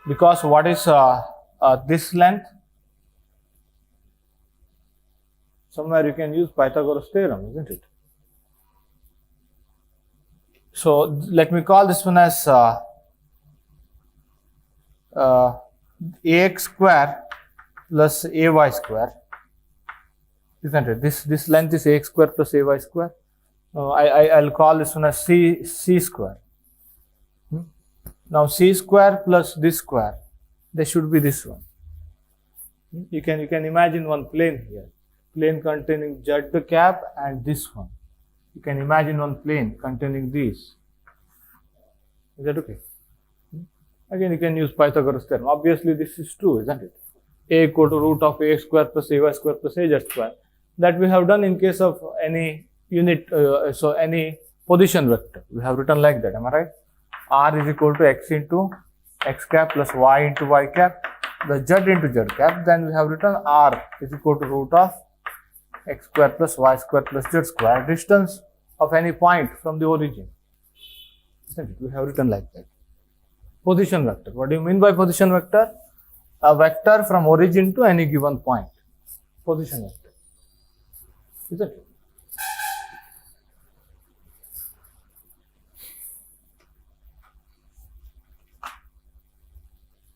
Because what is this length? Somewhere you can use Pythagoras theorem, isn't it? So let me call this one as ax square plus ay square, isn't it? This length is ax square plus ay square. I'll call this one as c square. Now c square plus this square, there should be this one. You can imagine one plane here, plane containing z cap and this one. You can imagine one plane containing these. Is that okay? Again, you can use Pythagoras theorem. Obviously, this is true, isn't it? A equal to root of ax square plus ay square plus az square. That we have done in case of any unit, so any position vector. We have written like that, am I right? R is equal to x into x cap plus y into y cap, the z into z cap. Then we have written R is equal to root of x square plus y square plus z square, distance of any point from the origin. Isn't it? We have written like that. Position vector. What do you mean by position vector? A vector from origin to any given point. Position vector. Isn't it?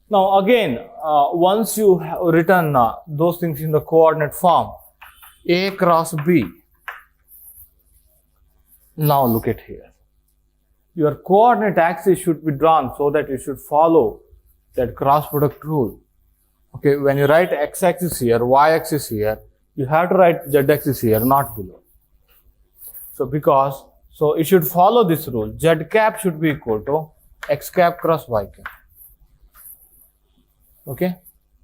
Now again, once you have written those things in the coordinate form, A cross B. Now look at here. Your coordinate axis should be drawn so that you should follow that cross product rule. Okay, when you write x-axis here, y-axis here, you have to write z-axis here, not below. So it should follow this rule. Z cap should be equal to x cap cross y cap. Okay,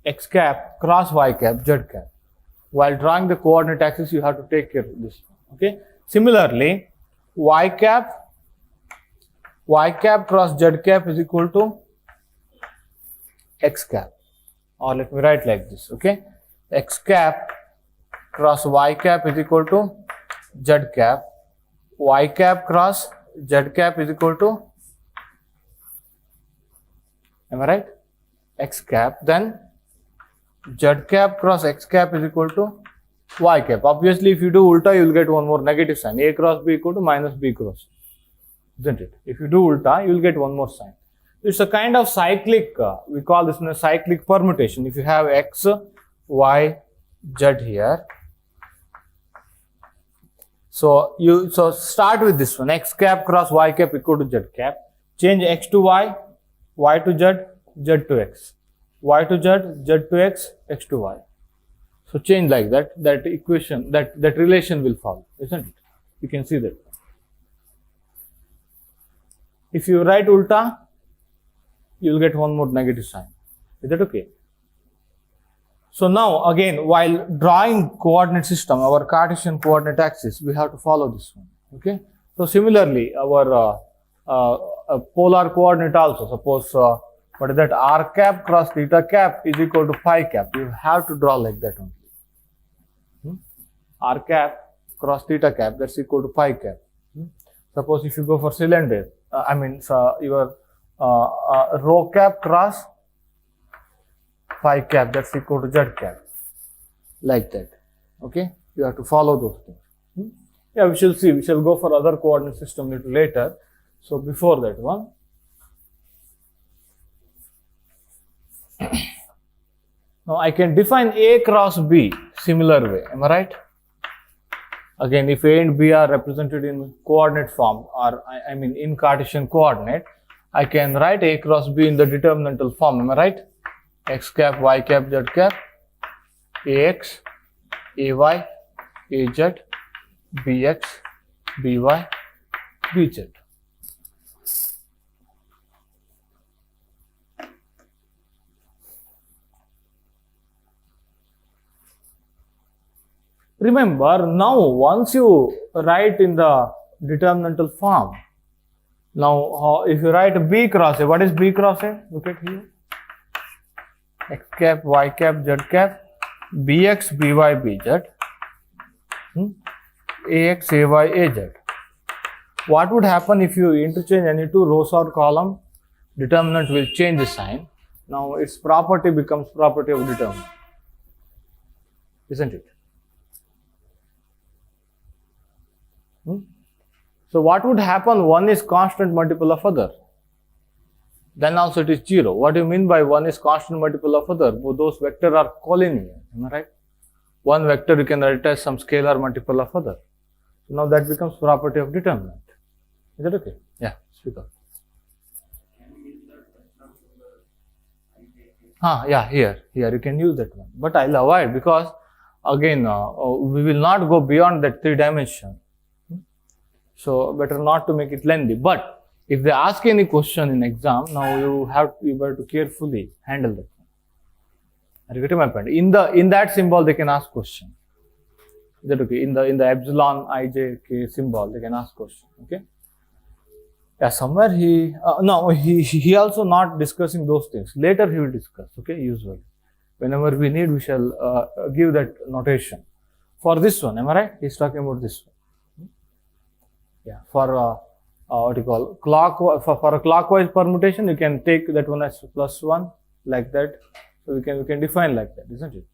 x cap cross y cap, z cap. While drawing the coordinate axis, you have to take care of this. Okay, similarly, y cap cross z cap is equal to x cap. Or let me write like this. Okay, x cap cross y cap is equal to z cap. Y cap cross z cap is equal to, am I right? X cap. Then z cap cross x cap is equal to y cap. Obviously, if you do ulta, you will get one more negative sign. A cross b equal to minus b cross, isn't it? If you do ulta, you will get one more sign. It's a kind of cyclic, we call this a cyclic permutation. If you have x, y, z here. So start with this one, x cap cross y cap equal to z cap. Change x to y, y to z, z to x. Y to z, z to x, x to y. So change like that, that equation, that relation will follow, isn't it? You can see that. If you write ulta, you will get one more negative sign. Is that okay? So now again, while drawing coordinate system, our Cartesian coordinate axis, we have to follow this one. Okay. So similarly, our polar coordinate also, suppose what is that, r cap cross theta cap is equal to phi cap. You have to draw like that only. R cap cross theta cap, that's equal to phi cap. Suppose if you go for cylinder, your rho cap cross phi cap, that's equal to z cap, like that. Okay, you have to follow those things. Yeah, we shall see. We shall go for other coordinate system little later. So before that one, now I can define A cross B similar way. Am I right? Again, if A and B are represented in coordinate form, or in Cartesian coordinate, I can write A cross B in the determinantal form. Am I right? X cap, y cap, z cap, ax, ay, az, bx, by, bz. Remember, now once you write in the determinantal form, now if you write B cross A, what is B cross A? Look at here. X cap, y cap, z cap, bx, by, bz, ax, ay, az. What would happen if you interchange any two rows or column? Determinant will change the sign. Now its property becomes property of determinant, isn't it? So what would happen? One is constant multiple of other. Then also it is 0. What do you mean by one is constant multiple of other? Those vectors are collinear. Am I right? One vector you can write as some scalar multiple of other. So now that becomes property of determinant. Is that okay? Yeah, speak up. Yeah, here you can use that one. But I'll avoid, because again, we will not go beyond that 3 dimension. So better not to make it lengthy. But If they ask any question in exam, now you have to carefully handle that. Are you getting my point? In that symbol, they can ask question. Is that okay? In the epsilon ijk symbol, they can ask question. Okay. Yeah, somewhere he also not discussing those things. Later he will discuss. Okay, usually whenever we need, we shall give that notation. For this one, am I right? He's talking about this one. Yeah, for what you call for a clockwise permutation, you can take that one as +1 like that. So we can define like that, isn't it?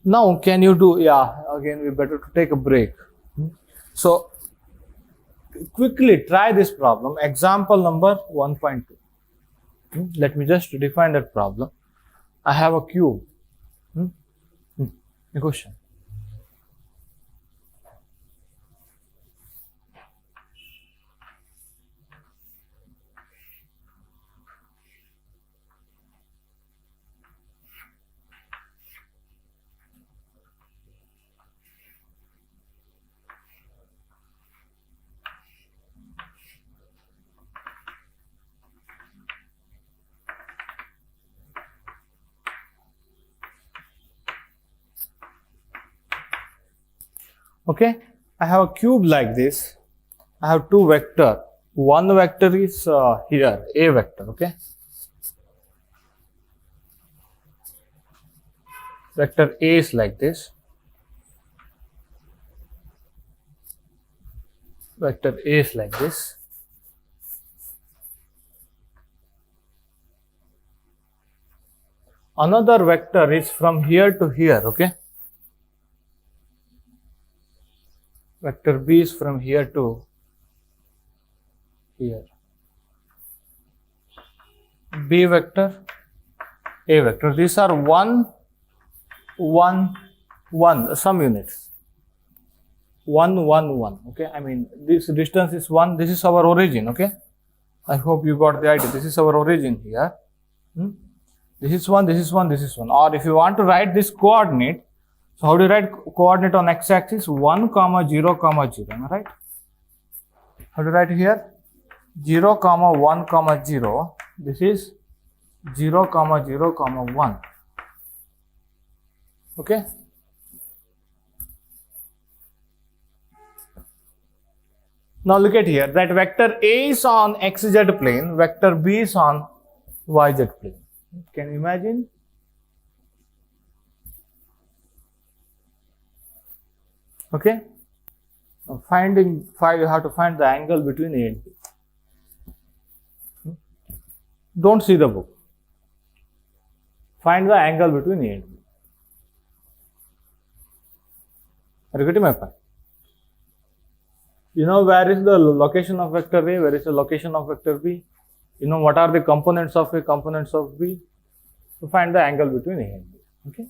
Now, can you do, again, we better to take a break. So, quickly try this problem, example number 1.2. Let me just define that problem. I have a cube. A question. Okay, I have a cube like this. I have two vector. One vector is here, A vector, okay. Vector A is like this. Vector A is like this. Another vector is from here to here, okay. Vector B is from here to here. B vector, A vector. These are 1, 1, 1, some units. 1, 1, 1. Okay, I mean this distance is 1. This is our origin. Okay, I hope you got the idea. This is our origin here. This is 1, this is 1, this is 1. Or if you want to write this coordinate, so how do you write coordinate on x-axis? 1, 0, 0. Am I right? How do you write here? 0, 1, 0. This is 0, 0, 1. Okay. Now look at here. That vector A is on xz plane. Vector B is on yz plane. Can you imagine? Okay. Now you have to find the angle between A and B. Don't see the book. Find the angle between A and B. Are you getting my point? You know where is the location of vector A? Where is the location of vector B? You know what are the components of A, components of B? To find the angle between A and B. Okay.